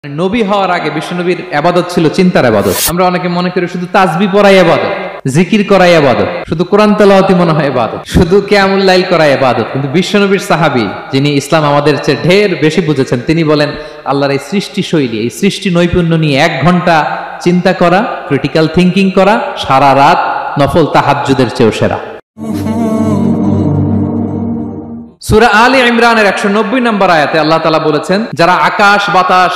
নবী হওয়ার আগে বিশ্বনবীর ইবাদত ছিল চিন্তার ইবাদত। আমরা অনেকে মনে করি শুধু তাসবিহ পড়াই ইবাদত, জিকির করাই ইবাদত, শুধু কোরআন তেলাওয়াতই মনে হয় ইবাদত, শুধু কিয়ামুল লাইল করাই ইবাদত। কিন্তু বিশ্বনবীর সাহাবী যিনি ইসলাম আমাদের চেয়ে ঢের বেশি বুঝেছেন, তিনি বলেন আল্লাহর এই সৃষ্টি শৈলী, এই সৃষ্টি নৈপুণ্য নিয়ে 1 ঘন্টা চিন্তা করা, ক্রিটিক্যাল থিংকিং করা, সারা রাত নফল তাহাজ্জুদের চেয়েও সেরা। সূরা আলে ইমরানের 190 নম্বর আয়াতে আল্লাহ তাআলা বলেছেন, যারা আকাশ বাতাস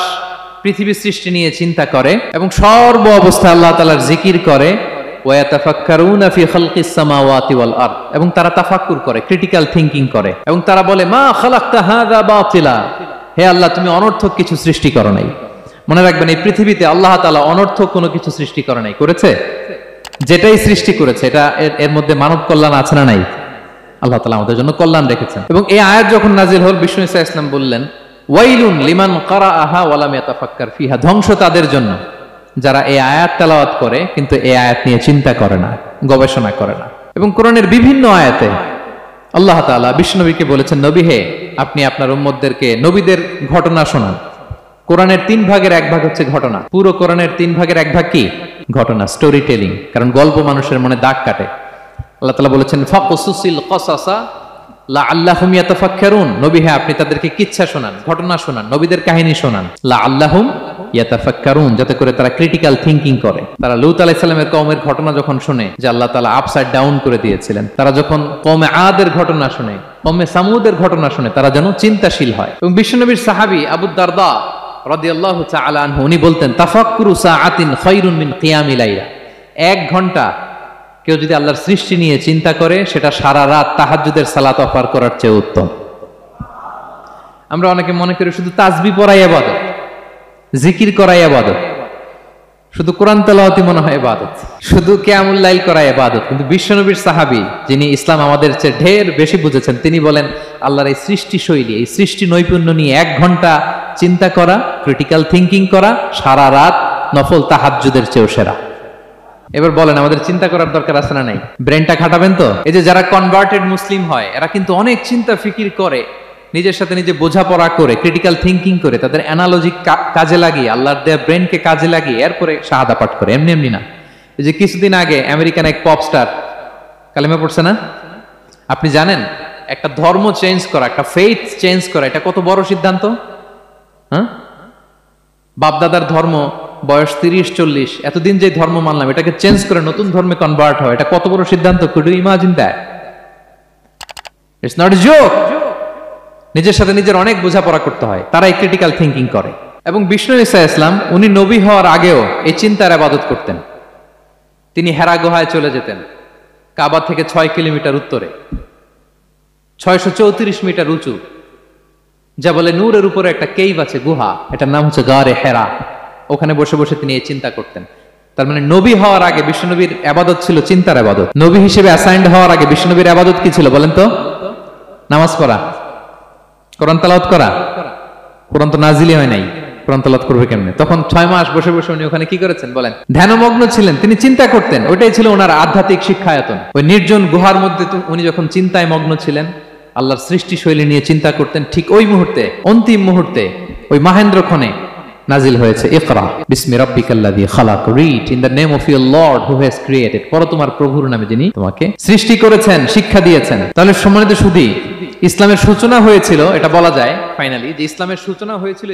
পৃথিবী সৃষ্টি নিয়ে চিন্তা করে এবং সর্ব অবস্থায় আল্লাহ তাআলার জিকির করে, ওয়াতাফাক্কারুনা ফি খালকিস সামাওয়াতি ওয়াল আরদ, এবং তারা তাফাক্কুর করে, ক্রিটিক্যাল থিংকিং করে, এবং তারা বলে মা খালাকতা হাযা বাতিলা, হে আল্লাহ তুমি অনর্থক কিছু সৃষ্টি করো নাই। মনে রাখবেন, এই পৃথিবীতে আল্লাহ তাআলা অনর্থক কোনো কিছু সৃষ্টি করে নাই, করেছে? যেটাই সৃষ্টি করেছে এটা এর মধ্যে মানব কল্যাণ আছে না নাই? আল্লাহ তাআলা আমাদের জন্য কল্যাণ রেখেছেন। এবং এই আয়াত যখন নাজিল হল, বিষ্ণু ঈসা ইসলাম বললেন, ওয়াইলুন লিমান কারাআহা ওয়া লাম ইয়াতাফাক্কার ফিহা, ধ্বংস তাদের জন্য যারা এই আয়াত তেলাওয়াত করে কিন্তু এই আয়াত নিয়ে চিন্তা করে না, গবেষণা করে না। এবং কোরআনের বিভিন্ন আয়াতে আল্লাহ তাআলা বিষ্ণুনবীকে বলেছেন, নবী হে, আপনি আপনার উম্মতদেরকে নবীদের ঘটনা শোনান। কোরআনের 3 ভাগের 1 ভাগ হচ্ছে ঘটনা। পুরো কোরআনের 3 ভাগের 1 ভাগ কি? ঘটনা, স্টোরি টেলিং। কারণ গল্প মানুষের মনে দাগ কাটে। আল্লাহ তাআলা বলেছেন, ফাকুসুসিল কসাসা লাআল্লাহুম ইয়াতাফাক্কারুন, নবী হে আপনি তাদেরকে কিচ্ছা শোনান, ঘটনা শোনান, নবীদের কাহিনী শোনান, লাআল্লাহুম ইয়াতাফাক্কারুন, যাতে করে তারা ক্রিটিক্যাল থিংকিং করে। তারা লূত আলাইহিস সালামের কওমের ঘটনা যখন শুনে যে আল্লাহ তাআলা আপসাইড ডাউন করে দিয়েছিলেন, তারা যখন কওমে আদের ঘটনা শুনে, কওমে সামুদের ঘটনা শুনে, তারা যেন চিন্তাশীল হয়। এবং বিশ্বনবীর সাহাবী আবু দারদা রাদিয়াল্লাহু তাআলা আনহু, উনি বলতেন, তাফাক্কুরু সাআতিন খায়রুন মিন কিয়ামিল লাইলা, 1 ঘন্টা কেউ যদি আল্লাহর সৃষ্টি নিয়ে চিন্তা করে, সেটা সারা রাত তাহাজ্জুদের সালাত অফার করার চেয়ে উত্তম। আমরা অনেকে মনে করি শুধু তাসবিহ পড়াই ইবাদত, জিকির করাই ইবাদত, শুধু কোরআন তেলাওয়াতই মনে হয় ইবাদত, শুধু কিয়ামুল লাইল করাই ইবাদত। কিন্তু বিশ্বনবীর সাহাবী যিনি ইসলাম আমাদের চেয়ে ঢের বেশি বুঝেছেন, তিনি বলেন আল্লাহর এই সৃষ্টি শৈলী, এই সৃষ্টি নৈপুণ্য নিয়ে 1 ঘন্টা চিন্তা করা, ক্রিটিক্যাল থিংকিং করা, সারা রাত নফল তাহাজ্জুদের চেয়েও সেরা। এবার বলেন, আমাদের চিন্তা করার দরকার আছে না নাই? ব্রেনটা খাটাবেন তো? এই যে যারা কনভার্টেড মুসলিম হয়, এরা কিন্তু অনেক চিন্তা ফিকির করে, নিজের সাথে নিজে বোঝাপড়া করে, ক্রিটিক্যাল থিংকিং করে, তাদের অ্যানালজি কাজে লাগিয়ে, আল্লাহর দেয়া ব্রেনকে কাজে লাগিয়ে এরপরে শাহাদা পাঠ করে। এমনি এমনি না। এই যে কিছুদিন আগে আমেরিকান এক পপ স্টার কালেমা পড়ছে না? আপনি জানেন একটা ধর্ম চেঞ্জ করা, একটা ফেইথ চেঞ্জ করা, এটা কত বড় সিদ্ধান্ত? হ্যাঁ, বাপদাদার ধর্ম, বয়স 30-40, এতদিন যে ধর্ম মানলাম, এটাকে চেঞ্জ করে নতুন ধর্মে কনভার্ট হয়, এটা কত বড় সিদ্ধান্ত? Could you imagine that? It's not a joke. নিজের সাথে নিজের অনেক বোঝাপড়া করতে হয়, তারাই ক্রিটিক্যাল থিংকিং করে। এবং বিষ্ণু ঈসা ইসলাম, উনি নবী হওয়ার আগেও এই চিন্তার ইবাদত করতেন। তিনি হেরা গুহায় চলে যেতেন, কাবা থেকে 6 কিলোমিটার উত্তরে, 634 মিটার উঁচু, যা বলে নূরের উপরে একটা কেইভ আছে, গুহা, এটার নাম হচ্ছে গারে হেরা। ওখানে বসে বসে তিনি এই চিন্তা করতেন। তার মানে নবী হওয়ার আগে বিশ্বনবীর ইবাদত ছিল চিন্তার ইবাদত। নবী হিসেবে অ্যাসাইন্ড হওয়ার আগে বিশ্বনবীর ইবাদত কি ছিল বলেন তো? নামাজ পড়া, কোরআন তেলাওয়াত করা। কোরআন তো নাজিলই হয় নাই, কোরআন তেলাওয়াত করবে কেমনে? তখন 6 মাস বসে বসে উনি ওখানে কি করেছেন বলেন? ধ্যানমগ্ন ছিলেন, তিনি চিন্তা করতেন। ওইটাই ছিল ওনার আধ্যাত্মিক শিক্ষায়তন। ওই নির্জন গুহার মধ্যে উনি যখন চিন্তায় মগ্ন ছিলেন, আল্লাহর সৃষ্টি শৈলী নিয়ে চিন্তা করতেন, ঠিক ওই মুহূর্তে, অন্তিম মুহূর্তে, ওই মাহেন্দ্রক্ষণে নাজিল হয়েছে ইকরা বিসমি রাব্বিকাল্লাযী খালাক, read in the name of your lord who has created, পড়ো তোমার প্রভুর নামে যিনি তোমাকে সৃষ্টি করেছেন, শিক্ষা দিয়েছেন। তাহলে সম্মানিত সুধী, ইসলামের সূচনা হয়েছিল, এটা বলা যায় ফাইনালি যে ইসলামের সূচনা হয়েছিল